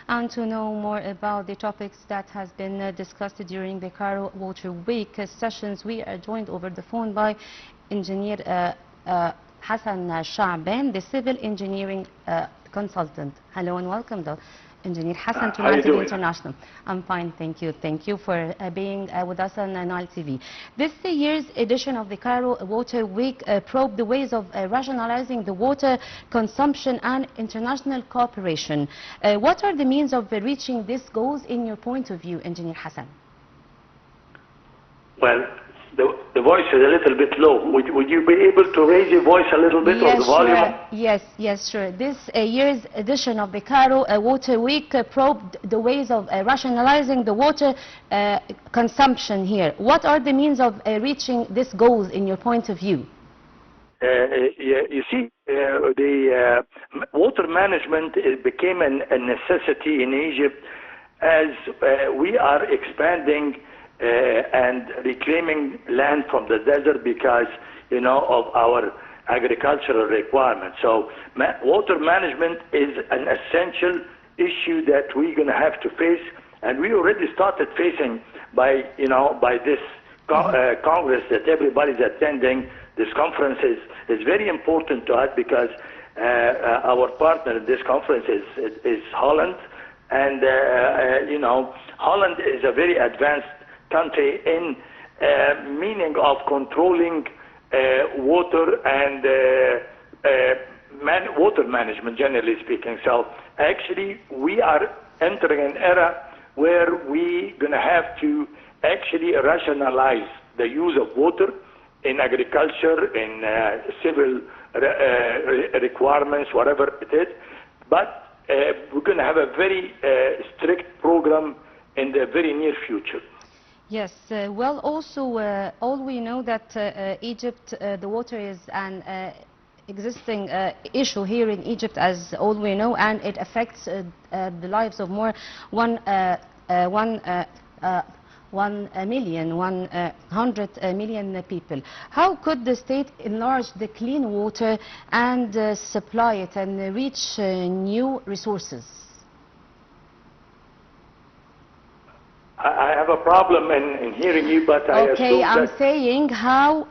And to know more about the topics that has been discussed during the Cairo Water Week sessions, we are joined over the phone by Engineer Hassan Shaaban, the civil engineering consultant. Hello and welcome, Engineer Hassan to Nile TV International. I'm fine, thank you. Thank you for being with us on Nile TV. This year's edition of the Cairo Water Week probed the ways of rationalizing the water consumption and international cooperation. What are the means of reaching these goals in your point of view, Engineer Hassan? Well, the voice is a little bit low. Would you be able to raise your voice a little bit, or the volume? Sure. Yes, sure. This year's edition of the Cairo Water Week probed the ways of rationalizing the water consumption here. What are the means of reaching these goals in your point of view? You see, the water management became a necessity in Egypt as we are expanding and reclaiming land from the desert because, of our agricultural requirements. So water management is an essential issue that we're going to have to face, and we already started facing by this Congress that everybody's attending. This conference is very important to us because our partner in this conference is Holland, and Holland is a very advanced country in meaning of controlling water and water management, generally speaking. So actually we are entering an era where we're going to have to actually rationalize the use of water in agriculture, in civil requirements, whatever it is. But we're going to have a very strict program in the very near future. Yes, well, also, all we know that Egypt, the water is an existing issue here in Egypt, as all we know, and it affects the lives of more 100 million people. How could the state enlarge the clean water and supply it and reach new resources? I have a problem in hearing you, but I assume I'm saying how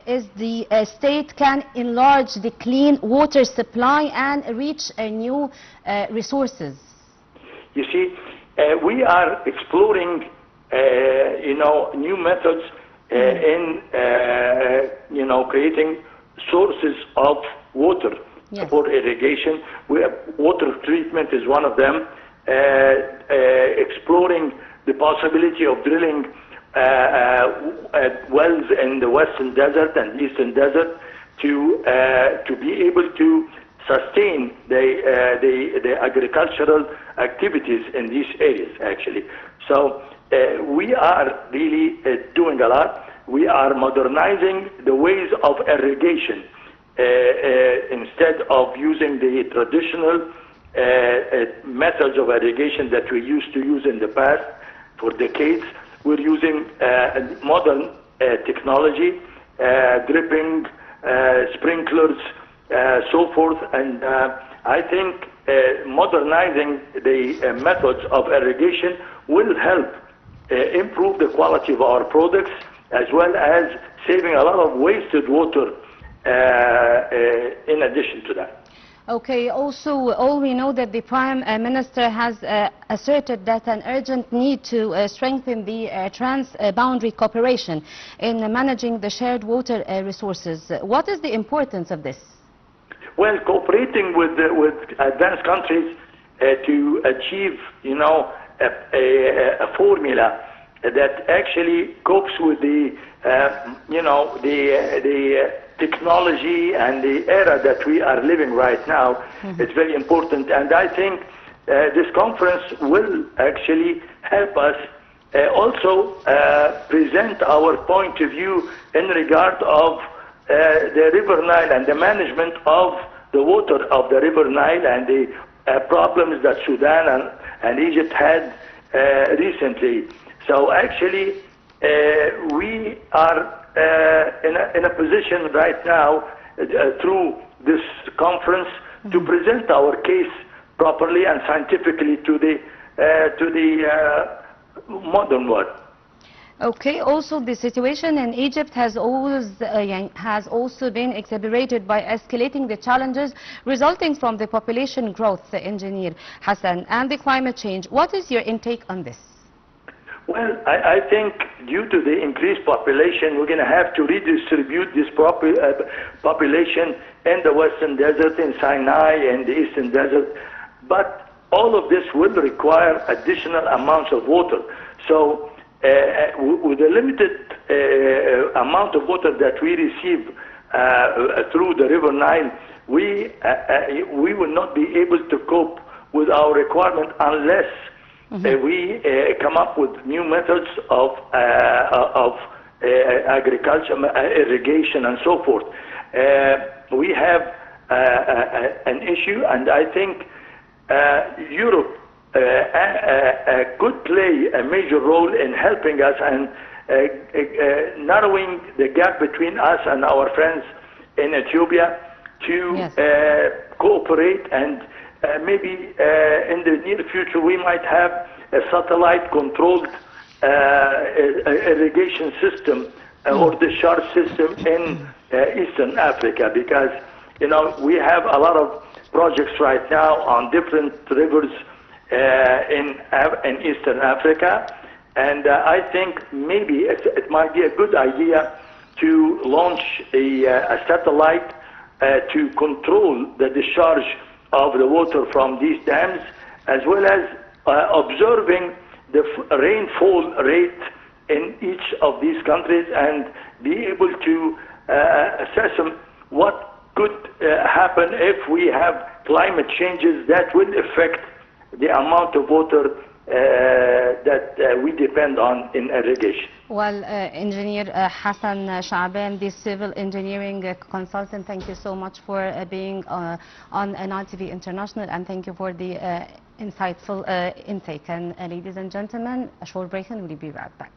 is the state can enlarge the clean water supply and reach new resources? You see, we are exploring, new methods in, creating sources of water for irrigation. Water treatment is one of them. Exploring the possibility of drilling wells in the Western Desert and Eastern Desert to be able to sustain the agricultural activities in these areas, actually. So we are really doing a lot. We are modernizing the ways of irrigation instead of using the traditional methods of irrigation that we used to use in the past for decades. We're using modern technology, dripping, sprinklers, so forth, and I think modernizing the methods of irrigation will help improve the quality of our products, as well as saving a lot of wasted water in addition to that. Okay, also, all we know that the Prime Minister has asserted that an urgent need to strengthen the trans-boundary cooperation in managing the shared water resources. What is the importance of this? Well, cooperating with advanced countries to achieve, a formula that actually copes with the technology and the era that we are living right now. It's very important, and I think this conference will actually help us also present our point of view in regard of the River Nile and the management of the water of the River Nile and the problems that Sudan and Egypt had recently. So actually we are in a position right now through this conference to present our case properly and scientifically to the modern world. Okay, also the situation in Egypt has also been exacerbated by escalating the challenges resulting from the population growth, Engineer Hassan, and the climate change. What is your intake on this? Well, I think due to the increased population, we're going to have to redistribute this population in the Western Desert, in Sinai, and the Eastern Desert. But all of this will require additional amounts of water. So with the limited amount of water that we receive through the River Nile, we will not be able to cope with our requirement unless we come up with new methods of agriculture, irrigation, and so forth. We have an issue, and I think Europe could play a major role in helping us and narrowing the gap between us and our friends in Ethiopia to cooperate, and maybe in the near future we might have a satellite-controlled irrigation system or discharge system in Eastern Africa, because we have a lot of projects right now on different rivers in Eastern Africa, and I think maybe it might be a good idea to launch a satellite to control the discharge of the water from these dams, as well as observing the rainfall rate in each of these countries and be able to assess what could happen if we have climate changes that will affect the amount of water that we depend on in irrigation. Well, Engineer Hassan Shaaban, the civil engineering consultant, thank you so much for being on Nile TV International, and thank you for the insightful intake. And ladies and gentlemen, a short break and we'll be right back.